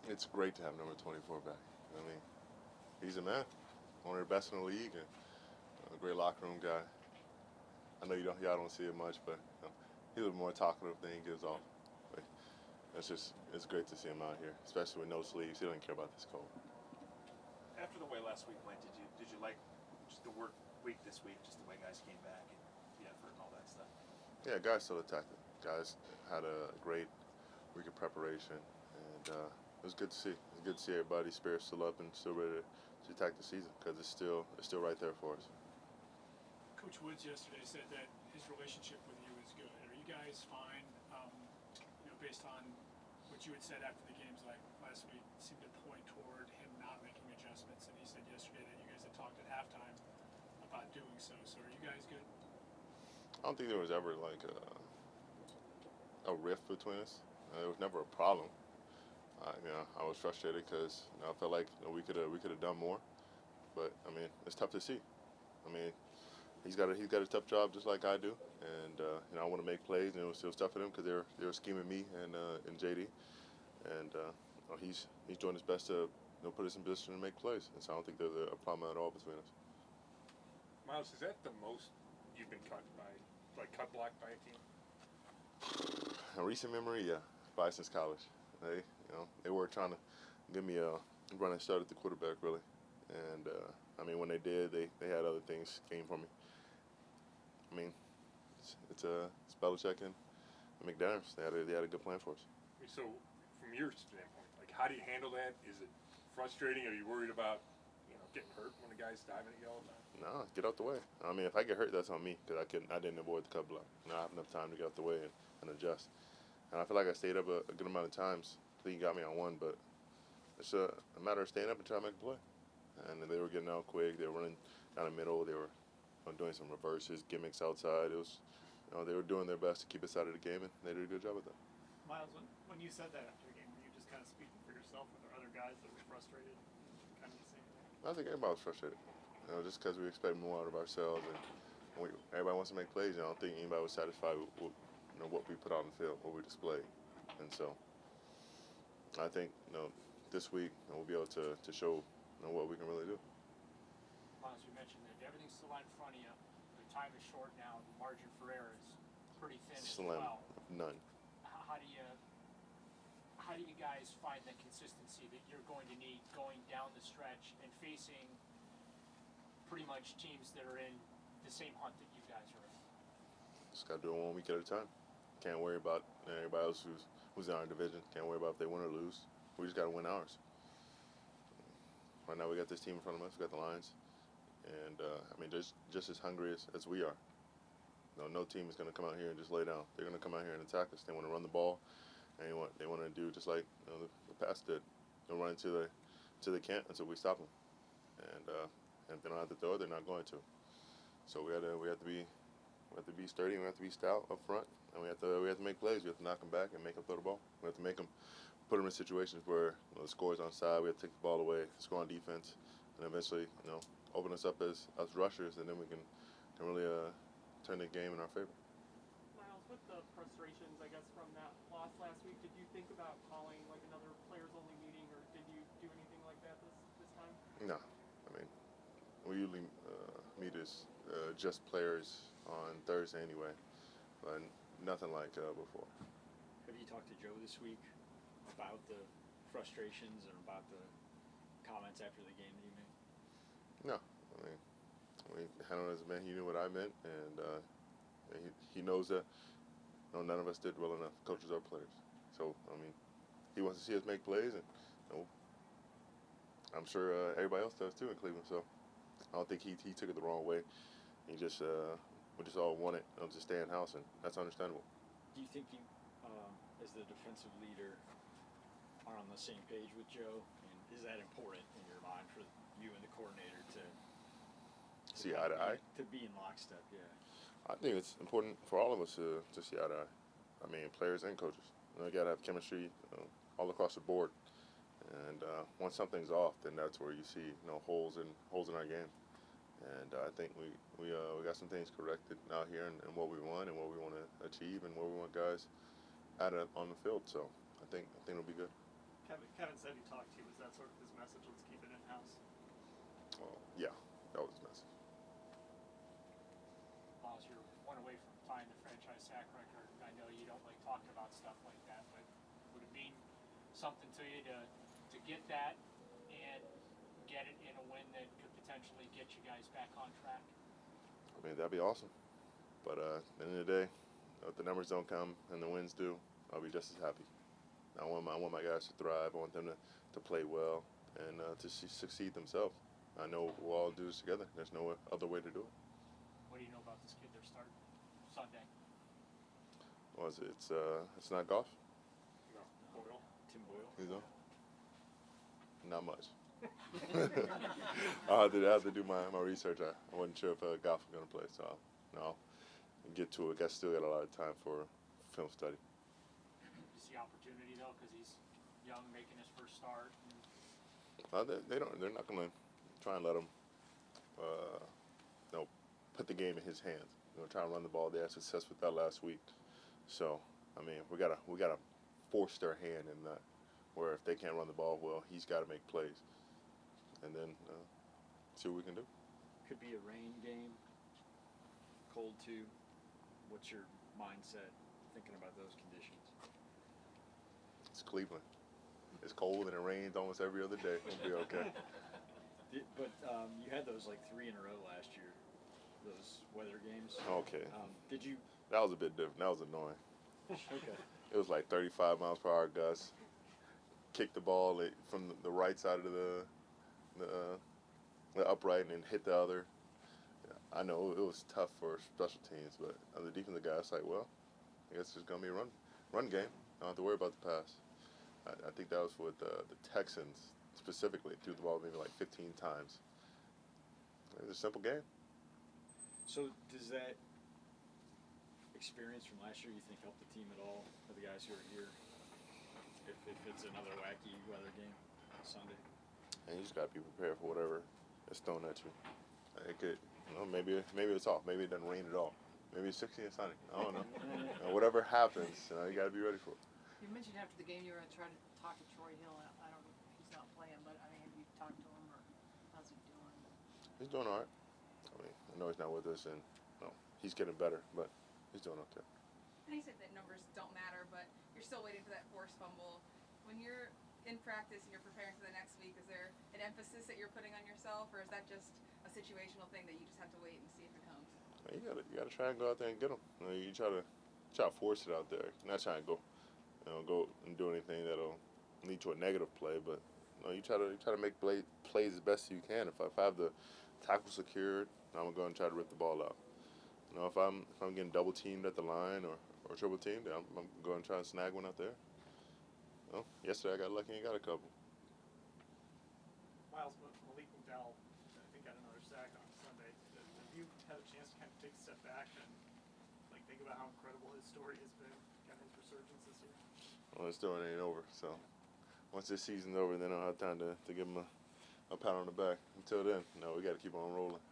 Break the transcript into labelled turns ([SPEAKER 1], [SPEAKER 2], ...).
[SPEAKER 1] It's great to have number 24 back. I mean, he's a man, one of the best in the league, and a great locker room guy. I know y'all don't see it much, but he's a little more talkative than he gives off. But it's great to see him out here, especially with no sleeves. He doesn't care about this cold.
[SPEAKER 2] After the way last week went, did you like just the work week this week, just the way guys came back and the effort and all that stuff?
[SPEAKER 1] Yeah, guys still attacked it. Guys had a great week of preparation, and it was good to see. It was good to see everybody's spirits still up and still ready to attack the season because it's still right there for us.
[SPEAKER 3] Coach Woods yesterday said that his relationship with you is good. Are you guys fine? Based on what you had said after the games, like last week, seemed to point toward him not making adjustments, and he said yesterday that you guys had talked at halftime about doing so. So are you guys good?
[SPEAKER 1] I don't think there was ever like a rift between us. There was never a problem. I was frustrated because I felt like we could have done more, but I mean it's tough to see. I mean he's got a tough job just like I do, and I want to make plays, and it was tough for them because they were scheming me and JD, and he's doing his best to put us in position to make plays, and so I don't think there's a problem at all between us.
[SPEAKER 4] Myles, is that the most you've been cut blocked by a team?
[SPEAKER 1] In recent memory, yeah, probably since college. They were trying to give me a run and start at the quarterback really, and when they did, they had other things came for me. I mean, it's Belichick and McDaniels. They had a good plan for us.
[SPEAKER 4] So, from your standpoint, how do you handle that? Is it frustrating? Are you worried about getting hurt when the guy's diving at you all the time?
[SPEAKER 1] No, get out the way. I mean, if I get hurt, that's on me because I didn't avoid the cut block. I have enough time to get out the way and adjust. And I feel like I stayed up a good amount of times. I think he got me on one, but it's a matter of staying up and trying to make a play. And they were getting out quick. They were running down the middle. They were doing some reverses, gimmicks outside. It was, they were doing their best to keep us out of the game, and they did a good job with that.
[SPEAKER 5] Myles, when you said that after the game, were you just kind of speaking for yourself? Were there other guys that were frustrated? Kind of the same thing?
[SPEAKER 1] I think everybody was frustrated. Just because we expect more out of ourselves, and everybody wants to make plays. I don't think anybody was satisfied with what we put on the field, what we displayed, and so I think this week we'll be able to show what we can really do.
[SPEAKER 6] Myles, you mentioned that everything's still out in front of you. The time is short now. The margin for error is pretty thin
[SPEAKER 1] Slim,
[SPEAKER 6] as well.
[SPEAKER 1] none.
[SPEAKER 6] How do you guys find the consistency that you're going to need going down the stretch and facing pretty much teams that are in the same hunt that you guys are in?
[SPEAKER 1] Just got to do it 1 week at a time. Can't worry about everybody else who's in our division. Can't worry about if they win or lose. We just got to win ours. Right now we got this team in front of us. We got the Lions. And, they're just as hungry as we are. No team is going to come out here and just lay down. They're going to come out here and attack us. They want to run the ball, and they want to do just like the past did. They'll run until they can't until we stop them. And if they don't have to throw, they're not going to. So we have to be sturdy, and we have to be stout up front, and we have to make plays. We have to knock them back and make them throw the ball. We have to put them in situations where the score's on side. We have to take the ball away, score on defense, and eventually open us up as rushers, and then we can really turn the game in our favor.
[SPEAKER 5] Myles, with the frustrations, I guess, from that loss last week, did you think about calling another players-only meeting, or did you do anything like that this time?
[SPEAKER 1] No, we usually meet as just players on Thursday anyway, but nothing like before.
[SPEAKER 7] Have you talked to Joe this week about the frustrations and about the comments after the game that you made?
[SPEAKER 1] No, we handled it as a man. He knew what I meant, and he knows that none of us did well enough, coaches or players. So he wants to see us make plays, and I'm sure everybody else does too in Cleveland. So I don't think he took it the wrong way. We just all wanted to stay in house, and that's understandable.
[SPEAKER 7] Do you think you, as the defensive leader, are on the same page with Joe? And is that important in your mind for you and the coordinator to
[SPEAKER 1] see eye to eye?
[SPEAKER 7] To be in lockstep, yeah.
[SPEAKER 1] I think it's important for all of us to see eye to eye. Players and coaches. You got to have chemistry all across the board. And once something's off, then that's where you see holes in our game. And I think we got some things corrected out here and what we want and what we want to achieve and where we want guys on the field. So I think it'll be good.
[SPEAKER 5] Kevin said he talked to you. Was that sort of his message? Let's keep it in-house.
[SPEAKER 1] Yeah, that was his message.
[SPEAKER 6] Myles, you're one away from tying the franchise sack record. I know you don't like talking about stuff like that, but would it mean something to you to get that and get it in a win that could potentially get you guys back on track?
[SPEAKER 1] I mean, that'd be awesome. But at the end of the day, if the numbers don't come and the wins do, I'll be just as happy. I want my guys to thrive. I want them to play well and to succeed themselves. I know we'll all do this together. There's no other way to do it.
[SPEAKER 6] What do you know about this kid they're starting Sunday?
[SPEAKER 1] What is it? It's not golf.
[SPEAKER 4] No, Boyle.
[SPEAKER 7] Tim Boyle.
[SPEAKER 1] You know, not much. I have to do my research. I wasn't sure if golf was gonna play, so I'll get to it. I still got a lot of time for film study.
[SPEAKER 6] You see opportunity though, because he's young, making his first start.
[SPEAKER 1] They're not gonna try and let him, put the game in his hands. Try and run the ball. They had success with that last week. So, I mean, we gotta force their hand in that. Where if they can't run the ball well, he's got to make plays, and then see what we can do.
[SPEAKER 7] Could be a rain game. Cold too. What's your mindset thinking about those conditions?
[SPEAKER 1] It's Cleveland. It's cold and it rains almost every other day. We'll be okay.
[SPEAKER 7] But you had those like 3 in a row last year. Those weather games.
[SPEAKER 1] Okay.
[SPEAKER 7] Did you?
[SPEAKER 1] That was a bit different. That was annoying.
[SPEAKER 7] Okay.
[SPEAKER 1] It was like 35 miles per hour gusts. Kick the ball from the right side of the upright and then hit the other. I know it was tough for special teams, but the defensive guys like, well, I guess it's gonna be a run game. I don't have to worry about the pass. I think that was with the Texans specifically. Threw the ball maybe like 15 times. It was a simple game.
[SPEAKER 7] So does that experience from last year, you think, help the team at all for the guys who are here? If it's another wacky weather game Sunday.
[SPEAKER 1] And you just gotta be prepared for whatever is thrown at you. It could, maybe it's off. Maybe it doesn't rain at all. Maybe it's 60 and sunny. I don't know. Whatever happens, you gotta be ready for it.
[SPEAKER 8] You mentioned after the game you were going to try to talk to Troy Hill. I don't know if he's not playing, but I mean, have you talked to him or how's he doing?
[SPEAKER 1] He's doing all right. I mean, I know he's not with us, and he's getting better, but he's doing okay.
[SPEAKER 9] And he said that numbers don't matter, but you're still waiting for that forced fumble. When you're in practice and you're preparing for the next week, is there an emphasis that you're putting on yourself, or is that just a situational thing that you just have to wait and see if it comes?
[SPEAKER 1] You gotta try and go out there and get them. You try to force it out there. Not trying to go and do anything that'll lead to a negative play, but you try to make plays as best you can. If I have the tackle secured, I'm gonna go and try to rip the ball out. If I'm getting double teamed at the line or triple teamed, I'm going to try and snag one out there. Yesterday I got lucky and got a couple.
[SPEAKER 5] Myles, Malik McDowell, I think, got another sack on Sunday. Have you had a chance to kind of take a step back and think about how incredible his story has been, kind of his resurgence this year?
[SPEAKER 1] Well, it still ain't over. So once this season's over, then I'll have time to give him a pat on the back. Until then, we got to keep on rolling.